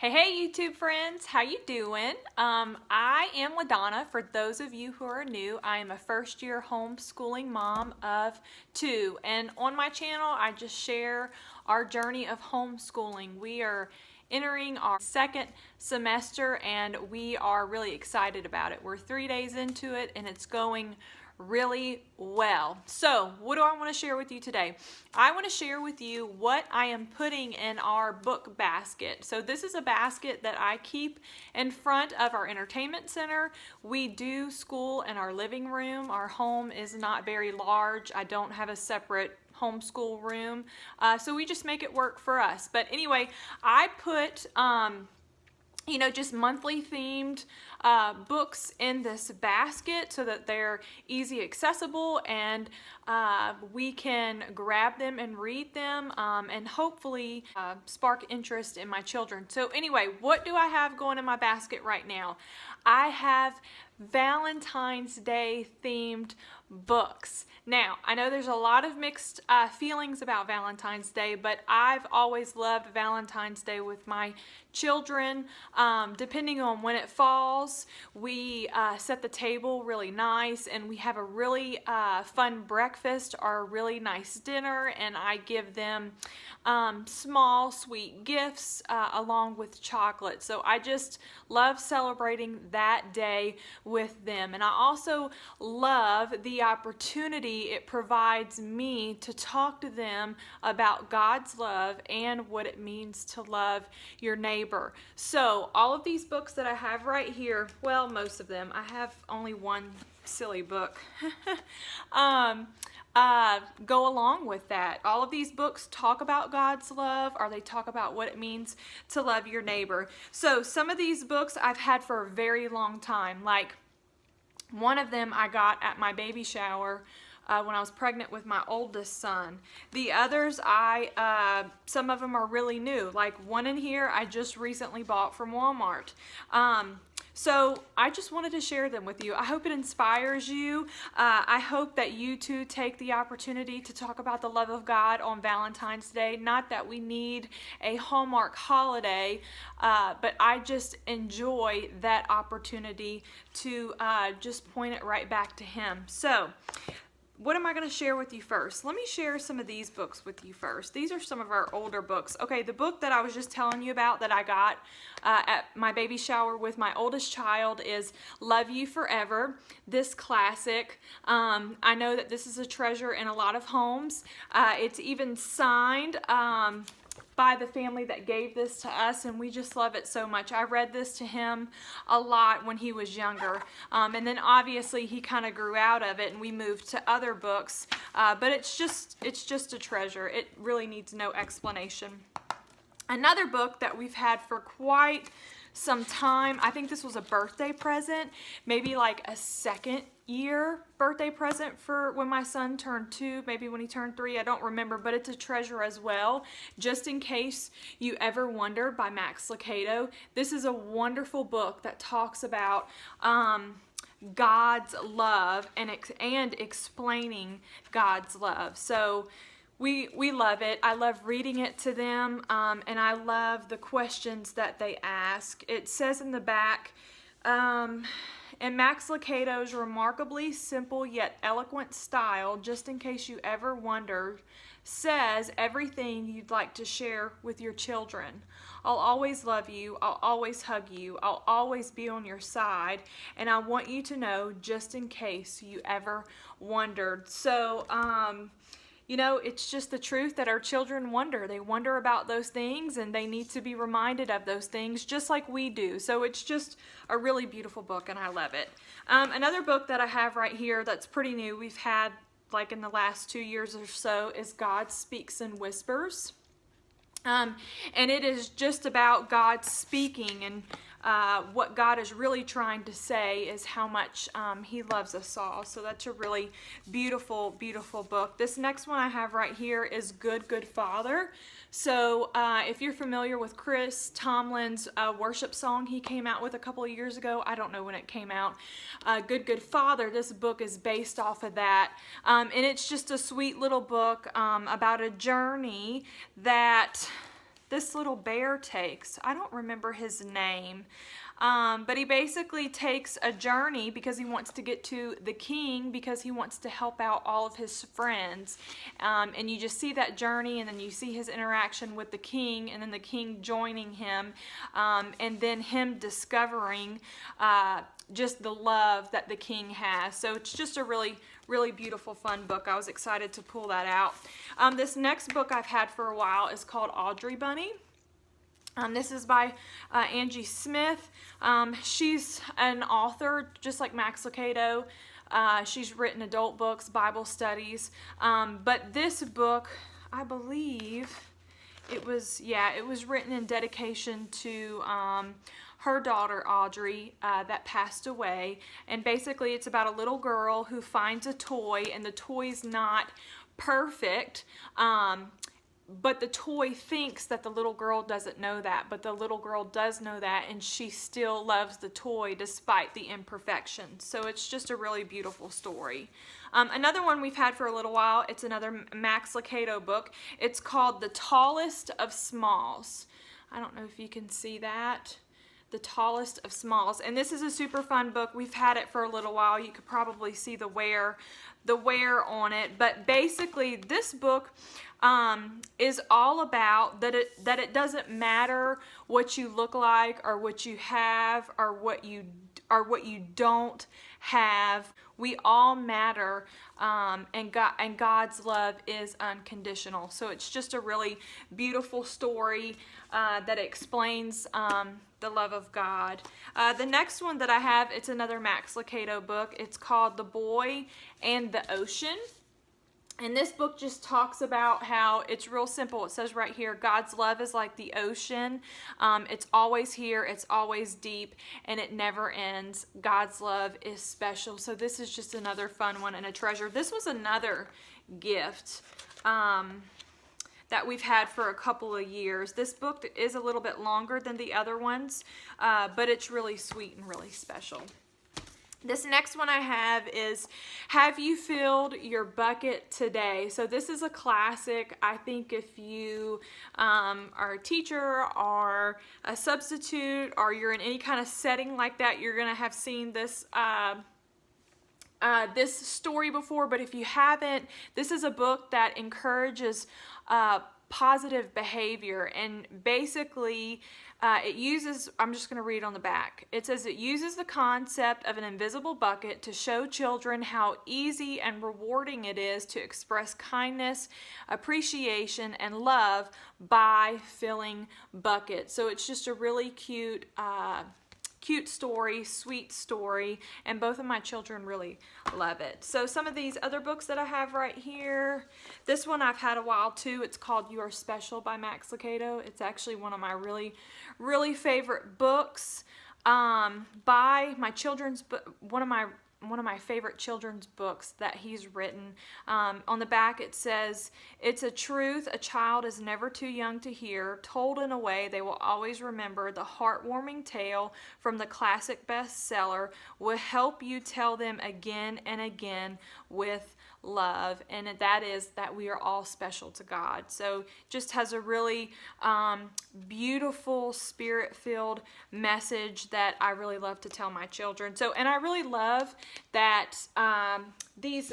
Hey YouTube friends, how you doing? I am LaDonna. For those of you who are new, I am a first-year homeschooling mom of two, and on my channel I just share our journey of homeschooling. We are entering our second semester and we are really excited about it. We're 3 days into it and it's going really well. So what do I want to share with you today? I want to share with you what I am putting in our book basket. So this is a basket that I keep in front of our entertainment center. We do school in our living room. Our home is not very large. I don't have a separate homeschool room. So we just make it work for us. But anyway, I put just monthly themed books in this basket so that they're easy accessible and we can grab them and read them and hopefully spark interest in my children. So anyway, what do I have going in my basket right now? I have Valentine's Day themed books. Now, I know there's a lot of mixed feelings about Valentine's Day, but I've always loved Valentine's Day with my children. Depending on when it falls, we set the table really nice and we have a really fun breakfast or a really nice dinner, and I give them small sweet gifts along with chocolate. So I just love celebrating that day with them, and I also love the opportunity it provides me to talk to them about God's love and what it means to love your neighbor. So all of these books that I have right here, well, most of them, I have only one silly book go along with that. All of these books talk about God's love, or they talk about what it means to love your neighbor. So some of these books I've had for a very long time. Like one of them I got at my baby shower when I was pregnant with my oldest son. The others, some of them are really new. Like one in here I just recently bought from Walmart. So I just wanted to share them with you. I hope it inspires you. I hope that you too take the opportunity to talk about the love of God on Valentine's Day. Not that we need a Hallmark holiday, but I just enjoy that opportunity to just point it right back to Him. So what am I going to share with you first? Let me share some of these books with you first. These are some of our older books. Okay, the book that I was just telling you about that I got at my baby shower with my oldest child is Love You Forever. This classic. I know that this is a treasure in a lot of homes. It's even signed by the family that gave this to us, and we just love it so much. I read this to him a lot when he was younger, and then obviously he kind of grew out of it and we moved to other books, but it's just a treasure. It really needs no explanation. Another book that we've had for quite some time, I think this was a birthday present, maybe like a second year birthday present for when my son turned 2, maybe when he turned 3, I don't remember, but it's a treasure as well. Just in case you ever wonder, by Max Lucado. This is a wonderful book that talks about God's love and explaining God's love. So we love it. I love reading it to them, and I love the questions that they ask. It says in the back, in Max Lucado's remarkably simple yet eloquent style, just in case you ever wondered, says everything you'd like to share with your children. I'll always love you. I'll always hug you. I'll always be on your side. And I want you to know, just in case you ever wondered. So, it's just the truth that our children wonder. They wonder about those things and they need to be reminded of those things just like we do. So it's just a really beautiful book and I love it. Another book that I have right here that's pretty new, we've had like in the last 2 years or so, is God Speaks in Whispers. And it is just about God speaking, and what God is really trying to say is how much He loves us all. So that's a really beautiful, beautiful book. This next one I have right here is Good, Good Father. So if you're familiar with Chris Tomlin's worship song he came out with a couple of years ago, I don't know when it came out, Good, Good Father, this book is based off of that. And it's just a sweet little book about a journey that this little bear takes. I don't remember his name. But he basically takes a journey because he wants to get to the king, because he wants to help out all of his friends. And you just see that journey, and then you see his interaction with the king, and then the king joining him, and then him discovering just the love that the king has. So it's just a really, really beautiful, fun book. I was excited to pull that out. This next book I've had for a while is called Audrey Bunny. This is by Angie Smith. She's an author, just like Max Lucado. She's written adult books, Bible studies. But this book, I believe, it was written in dedication to her daughter, Audrey, that passed away. And basically, it's about a little girl who finds a toy, and the toy's not perfect. But the toy thinks that the little girl doesn't know that, but the little girl does know that, and she still loves the toy despite the imperfections. So it's just a really beautiful story. Another one we've had for a little while, it's another Max Lucado book. It's called The Tallest of Smalls. I don't know if you can see that. The Tallest of Smalls. And this is a super fun book. We've had it for a little while. You could probably see the wear on it. But basically, this book is all about that it doesn't matter what you look like, or what you have, or what you don't have. We all matter, and God's love is unconditional. So it's just a really beautiful story that explains the love of God. The next one that I have, it's another Max Lucado book. It's called The Boy and the Ocean. And this book just talks about how it's real simple. It says right here, God's love is like the ocean. It's always here, it's always deep, and it never ends. God's love is special. So this is just another fun one and a treasure. This was another gift that we've had for a couple of years. This book is a little bit longer than the other ones, but it's really sweet and really special. This next one I have is, Have You Filled Your Bucket Today? So this is a classic. I think if you are a teacher or a substitute, or you're in any kind of setting like that, you're going to have seen this this story before. But if you haven't, this is a book that encourages positive behavior, and basically it uses, I'm just going to read on the back. It says it uses the concept of an invisible bucket to show children how easy and rewarding it is to express kindness, appreciation, and love by filling buckets. So it's just a really cute story, sweet story, and both of my children really love it. So some of these other books that I have right here, this one I've had a while too. It's called You Are Special by Max Lucado. It's actually one of my really, really favorite books by my children's book, one of my favorite children's books that he's written. On the back it says, it's a truth a child is never too young to hear, told in a way they will always remember. The heartwarming tale from the classic bestseller will help you tell them again and again with love, and that is that we are all special to God. So just has a really beautiful, spirit-filled message that I really love to tell my children. So, and I really love that these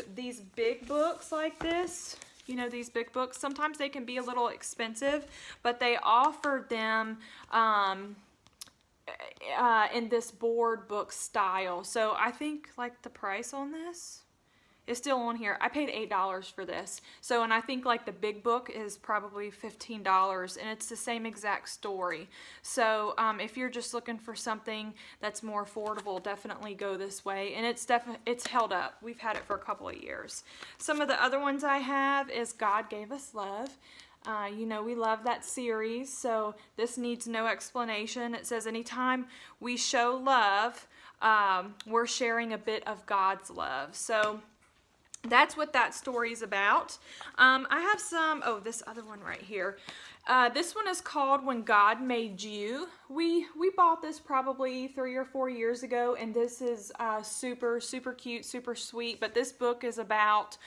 big books like this, you know, these big books, sometimes they can be a little expensive, but they offer them in this board book style. So I think like the price on this is still on here. I paid $8 for this. So, and I think like the big book is probably $15, and it's the same exact story. So if you're just looking for something that's more affordable, definitely go this way. And it's held up. We've had it for a couple of years. Some of the other ones I have is God Gave Us Love. You know, we love that series, so this needs no explanation. It says anytime we show love, we're sharing a bit of God's love. So that's what that story's about. I have some, oh, this other one right here. This one is called When God Made You. We bought this probably 3 or 4 years ago, and this is super, super cute, super sweet. But this book is about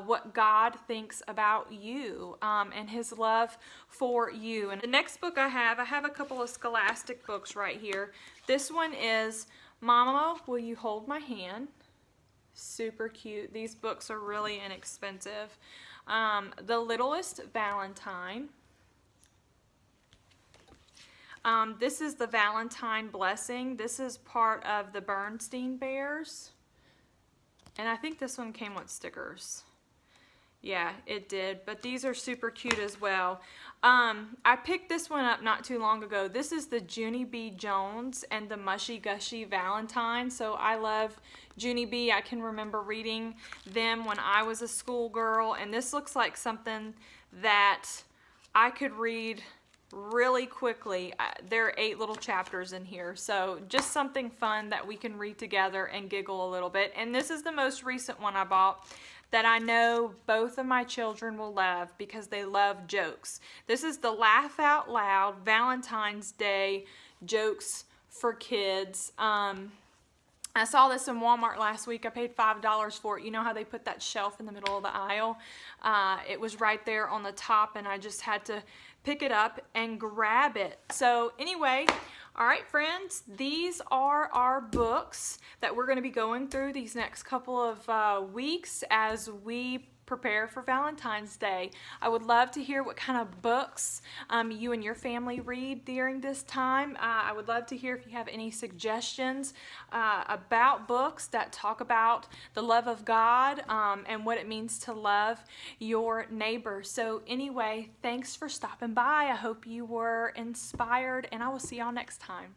what God thinks about you and His love for you. And the next book I have a couple of scholastic books right here. This one is Mama, Will You Hold My Hand? Super cute. These books are really inexpensive. The Littlest Valentine. This is the Valentine Blessing. This is part of the Bernstein Bears. And I think this one came with stickers. Yeah, it did. But these are super cute as well. I picked this one up not too long ago. This is the Junie B. Jones and the Mushy Gushy Valentine. So I love Junie B. I can remember reading them when I was a schoolgirl. And this looks like something that I could read really quickly. There are 8 little chapters in here, so just something fun that we can read together and giggle a little bit. And this is the most recent one I bought that I know both of my children will love because they love jokes. This is the Laugh Out Loud Valentine's Day Jokes for Kids. I saw this in Walmart last week. I paid $5 for it. You know how they put that shelf in the middle of the aisle? It was right there on the top, and I just had to pick it up and grab it. So anyway, all right, friends, these are our books that we're going to be going through these next couple of weeks as we prepare for Valentine's Day. I would love to hear what kind of books you and your family read during this time. I would love to hear if you have any suggestions about books that talk about the love of God and what it means to love your neighbor. So anyway, thanks for stopping by. I hope you were inspired, and I will see y'all next time.